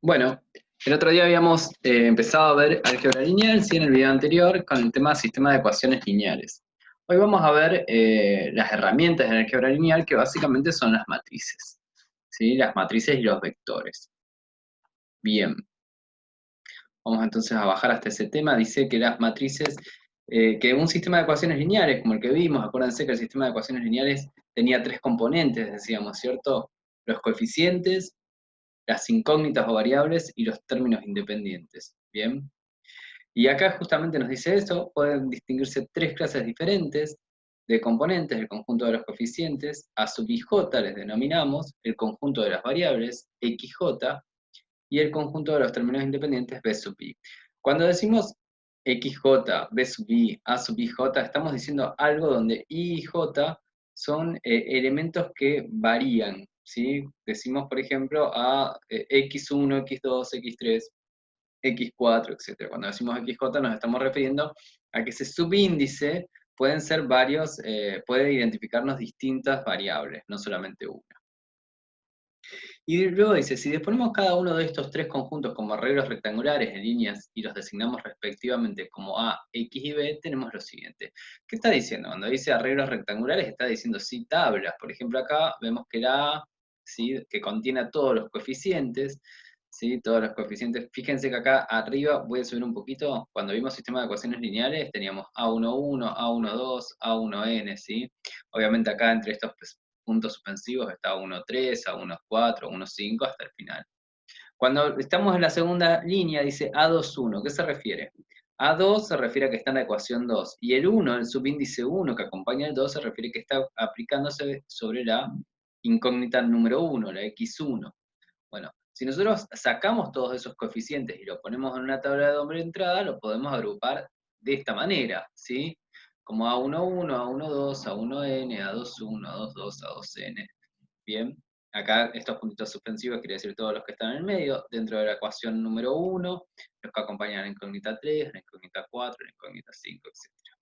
Bueno, el otro día habíamos empezado a ver álgebra lineal, sí, en el video anterior, con el tema sistema de ecuaciones lineales. Hoy vamos a ver las herramientas de álgebra lineal, que básicamente son las matrices, ¿sí? Las matrices y los vectores. Bien, vamos entonces a bajar hasta ese tema. Dice que las matrices, que un sistema de ecuaciones lineales, como el que vimos, acuérdense que el sistema de ecuaciones lineales tenía tres componentes, decíamos, ¿cierto? Los coeficientes, las incógnitas o variables y los términos independientes. Bien. Y acá justamente nos dice eso, pueden distinguirse tres clases diferentes de componentes, el conjunto de los coeficientes, A sub ij les denominamos, el conjunto de las variables, xj, y el conjunto de los términos independientes, b sub i. Cuando decimos xj, b sub i, a sub ij, estamos diciendo algo donde i y j son elementos que varían, ¿sí? Decimos, por ejemplo, a x1, x2, x3, x4, etc. Cuando decimos xj nos estamos refiriendo a que ese subíndice pueden ser varios, puede identificarnos distintas variables, no solamente una. Y luego dice, si disponemos cada uno de estos tres conjuntos como arreglos rectangulares en líneas y los designamos respectivamente como A, X y B, tenemos lo siguiente. ¿Qué está diciendo? Cuando dice arreglos rectangulares está diciendo sí tablas. Por ejemplo acá vemos que la A, ¿sí? Que contiene a todos los coeficientes, ¿sí? Todos los coeficientes. Fíjense que acá arriba, voy a subir un poquito, cuando vimos sistema de ecuaciones lineales teníamos A11, A12, A1n, ¿sí? Obviamente acá entre estos pues, puntos suspensivos está 1.3, a 1.4, 1.5 hasta el final. Cuando estamos en la segunda línea dice A21, ¿qué se refiere? A2 se refiere a que está en la ecuación 2, y el 1, el subíndice 1 que acompaña el 2, se refiere a que está aplicándose sobre la incógnita número 1, la x1. Bueno, si nosotros sacamos todos esos coeficientes y los ponemos en una tabla de doble entrada, lo podemos agrupar de esta manera, ¿sí? Como A11, A12, A1n, A21, A22, A2n. Bien, acá estos puntitos suspensivos quiere decir todos los que están en el medio, dentro de la ecuación número 1, los que acompañan a la incógnita 3, la incógnita 4, la incógnita 5, etc.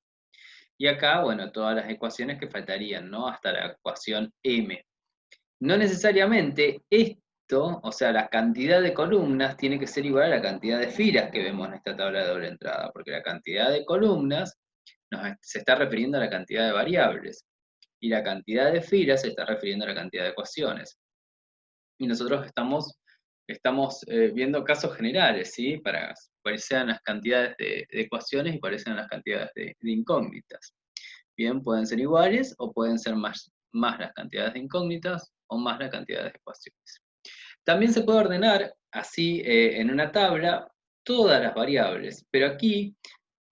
Y acá, bueno, todas las ecuaciones que faltarían, ¿no? Hasta la ecuación m. No necesariamente esto, o sea, la cantidad de columnas tiene que ser igual a la cantidad de filas que vemos en esta tabla de doble entrada, porque la cantidad de columnas se está refiriendo a la cantidad de variables, y la cantidad de filas se está refiriendo a la cantidad de ecuaciones. Y nosotros estamos viendo casos generales, ¿sí? Para cuáles sean las cantidades de ecuaciones y cuáles sean las cantidades de incógnitas. Bien, pueden ser iguales o pueden ser más las cantidades de incógnitas o más la cantidad de ecuaciones. También se puede ordenar así en una tabla todas las variables, pero aquí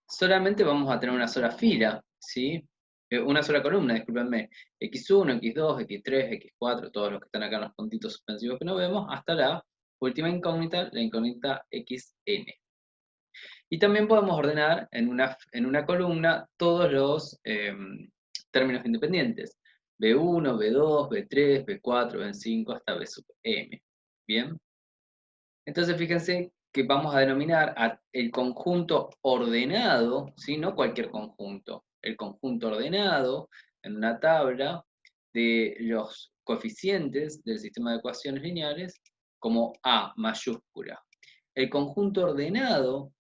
solamente vamos a tener una sola fila, ¿sí? Una sola columna, discúlpenme, x1, x2, x3, x4, todos los que están acá en los puntitos suspensivos que no vemos, hasta la última incógnita, la incógnita xn. Y también podemos ordenar en una columna todos los términos independientes. B1, B2, B3, B4, B5 hasta B sub m. ¿Bien? Entonces fíjense que vamos a denominar el conjunto ordenado, ¿sí? No cualquier conjunto, el conjunto ordenado en una tabla de los coeficientes del sistema de ecuaciones lineales como A mayúscula. El conjunto ordenado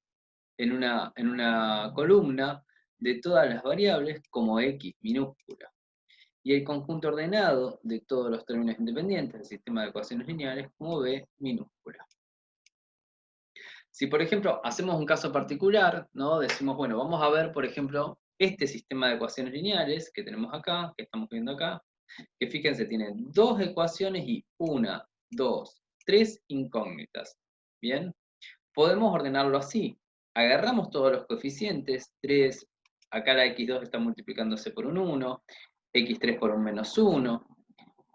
en una columna de todas las variables como X minúscula. Y el conjunto ordenado de todos los términos independientes del sistema de ecuaciones lineales como B minúscula. Si, por ejemplo, hacemos un caso particular, ¿no? Decimos, bueno, vamos a ver, por ejemplo, este sistema de ecuaciones lineales que tenemos acá, que estamos viendo acá, que fíjense, tiene dos ecuaciones y una, dos, tres incógnitas. ¿Bien? Podemos ordenarlo así. Agarramos todos los coeficientes, 3, acá la x2 está multiplicándose por un 1, x3 por un menos 1,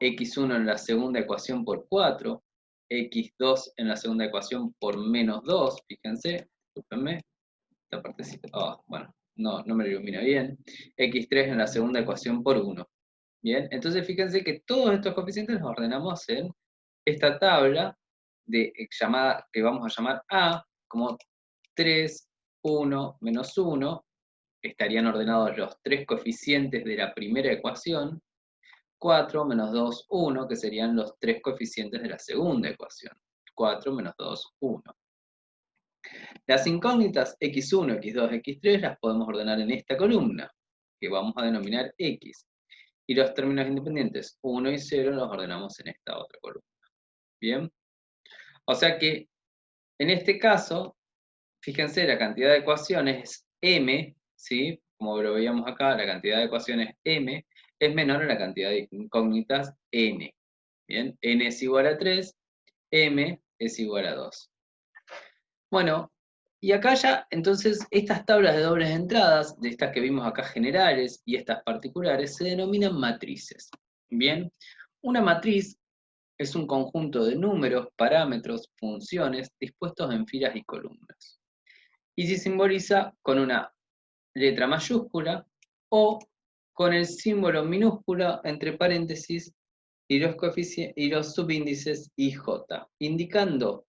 x1 en la segunda ecuación por 4, x2 en la segunda ecuación por menos 2, fíjense, discúlpenme, esta partecita, bueno, no me lo ilumina bien, x3 en la segunda ecuación por 1. Bien, entonces fíjense que todos estos coeficientes los ordenamos en esta tabla llamada, que vamos a llamar A, como 3, 1, menos 1, estarían ordenados los tres coeficientes de la primera ecuación, 4, menos 2, 1, que serían los tres coeficientes de la segunda ecuación. 4 menos 2, 1. Las incógnitas x1, x2, x3 las podemos ordenar en esta columna, que vamos a denominar x. Y los términos independientes 1 y 0 los ordenamos en esta otra columna. ¿Bien? O sea que, en este caso, fíjense, la cantidad de ecuaciones es m, ¿sí? Como lo veíamos acá, la cantidad de ecuaciones m es menor a la cantidad de incógnitas n. ¿Bien? N es igual a 3, m es igual a 2. Bueno, y acá ya, entonces, estas tablas de dobles entradas, de estas que vimos acá generales y estas particulares, se denominan matrices. Bien, una matriz es un conjunto de números, parámetros, funciones dispuestos en filas y columnas. Y se simboliza con una letra mayúscula o con el símbolo minúscula entre paréntesis y los subíndices IJ, indicando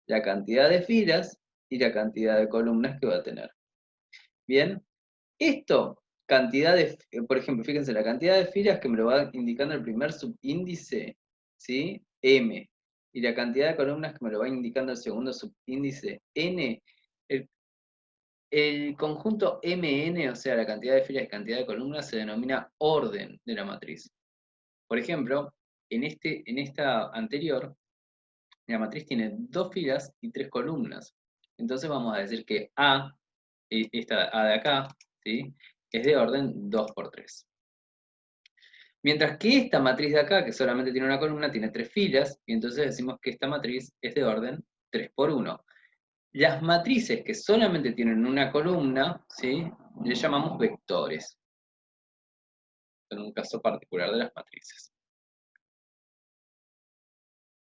la cantidad de filas y la cantidad de columnas que va a tener. Bien, esto, por ejemplo, fíjense, la cantidad de filas que me lo va indicando el primer subíndice, ¿sí? M, y la cantidad de columnas que me lo va indicando el segundo subíndice, N, el conjunto MN, o sea, la cantidad de filas y cantidad de columnas, se denomina orden de la matriz. Por ejemplo, en esta anterior, la matriz tiene 2 filas y 3 columnas. Entonces vamos a decir que A, esta A de acá, ¿sí? Es de orden 2 por 3. Mientras que esta matriz de acá, que solamente tiene una columna, tiene 3 filas, y entonces decimos que esta matriz es de orden 3 por 1. Las matrices que solamente tienen una columna, ¿sí? Le llamamos vectores. En un caso particular de las matrices.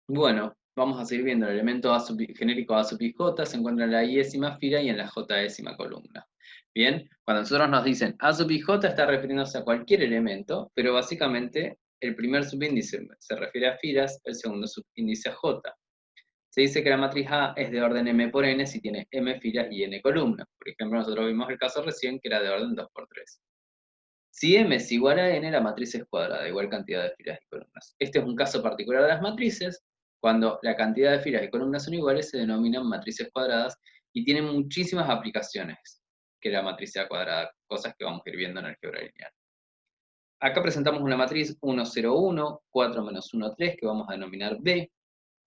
Bueno, vamos a seguir viendo. El elemento genérico A sub i j se encuentra en la i-ésima fila y en la j-ésima columna. Bien, cuando nosotros nos dicen A sub i j está refiriéndose a cualquier elemento, pero básicamente el primer subíndice se refiere a filas, el segundo subíndice a j. Se dice que la matriz A es de orden m por n si tiene m filas y n columnas. Por ejemplo, nosotros vimos el caso recién que era de orden 2 por 3. Si m es igual a n, la matriz es cuadrada, igual cantidad de filas y columnas. Este es un caso particular de las matrices. Cuando la cantidad de filas y columnas son iguales, se denominan matrices cuadradas y tienen muchísimas aplicaciones que la matriz sea cuadrada, cosas que vamos a ir viendo en álgebra lineal. Acá presentamos una matriz 1, 0, 1, 4 menos 1, 3, que vamos a denominar B.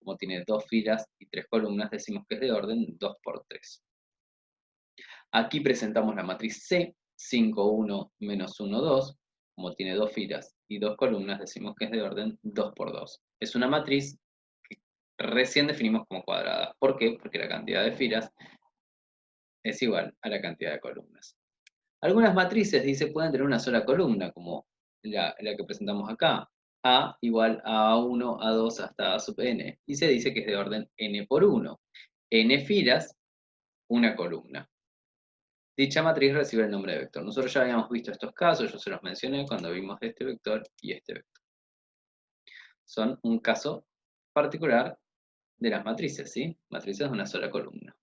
Como tiene 2 filas y 3 columnas, decimos que es de orden 2 por 3. Aquí presentamos la matriz C, 5, 1, menos 1, 2. Como tiene 2 filas y 2 columnas, decimos que es de orden 2 por 2. Es una matriz que recién definimos como cuadrada. ¿Por qué? Porque la cantidad de filas es igual a la cantidad de columnas. Algunas matrices, dice, pueden tener una sola columna, como la que presentamos acá. A igual a A1, A2 hasta A sub n. Y se dice que es de orden n por 1. N filas, una columna. Dicha matriz recibe el nombre de vector. Nosotros ya habíamos visto estos casos, yo se los mencioné cuando vimos este vector y este vector. Son un caso particular de las matrices, ¿sí? Matrices de una sola columna.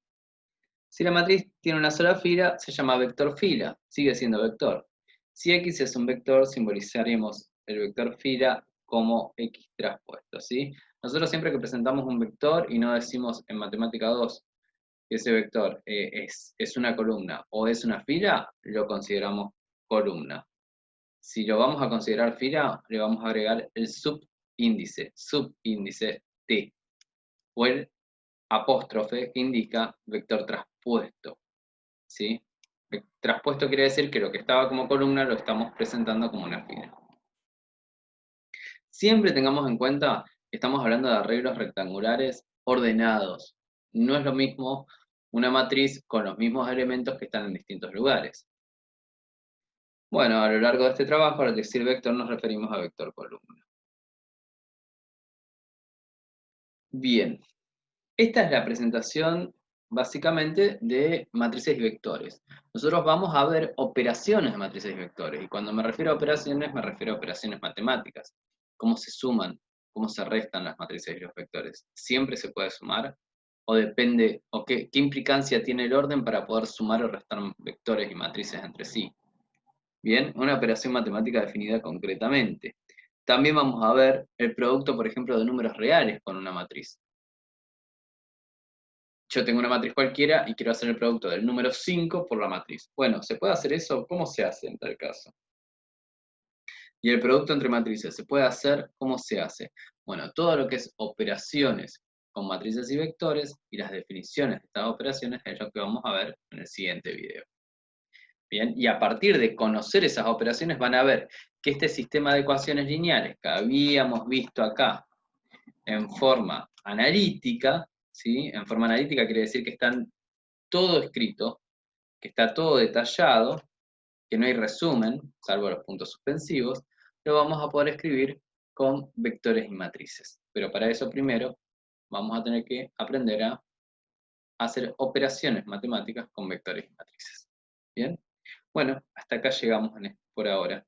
Si la matriz tiene una sola fila, se llama vector fila, sigue siendo vector. Si X es un vector, simbolizaremos el vector fila como X traspuesto, ¿sí? Nosotros siempre que presentamos un vector y no decimos en matemática 2 que ese vector es una columna o es una fila, lo consideramos columna. Si lo vamos a considerar fila, le vamos a agregar el subíndice T, o el apóstrofe que indica vector traspuesto, ¿sí? Traspuesto quiere decir que lo que estaba como columna lo estamos presentando como una fila. Siempre tengamos en cuenta que estamos hablando de arreglos rectangulares ordenados. No es lo mismo una matriz con los mismos elementos que están en distintos lugares. Bueno, a lo largo de este trabajo, al decir vector nos referimos a vector columna. Bien, esta es la presentación básicamente de matrices y vectores. Nosotros vamos a ver operaciones de matrices y vectores, y cuando me refiero a operaciones, me refiero a operaciones matemáticas. Cómo se suman, cómo se restan las matrices y los vectores. ¿Siempre se puede sumar? ¿O depende, o qué implicancia tiene el orden para poder sumar o restar vectores y matrices entre sí? Bien, una operación matemática definida concretamente. También vamos a ver el producto, por ejemplo, de números reales con una matriz. yo tengo una matriz cualquiera y quiero hacer el producto del número 5 por la matriz. Bueno, ¿se puede hacer eso? ¿Cómo se hace en tal caso? Y el producto entre matrices, ¿se puede hacer? ¿Cómo se hace? Bueno, todo lo que es operaciones con matrices y vectores y las definiciones de estas operaciones es lo que vamos a ver en el siguiente video. Bien, y a partir de conocer esas operaciones van a ver que este sistema de ecuaciones lineales que habíamos visto acá en forma analítica, ¿sí? En forma analítica quiere decir que están todo escrito, que está todo detallado, que no hay resumen, salvo los puntos suspensivos, lo vamos a poder escribir con vectores y matrices. Pero para eso primero vamos a tener que aprender a hacer operaciones matemáticas con vectores y matrices. ¿Bien? Bueno, hasta acá llegamos por ahora.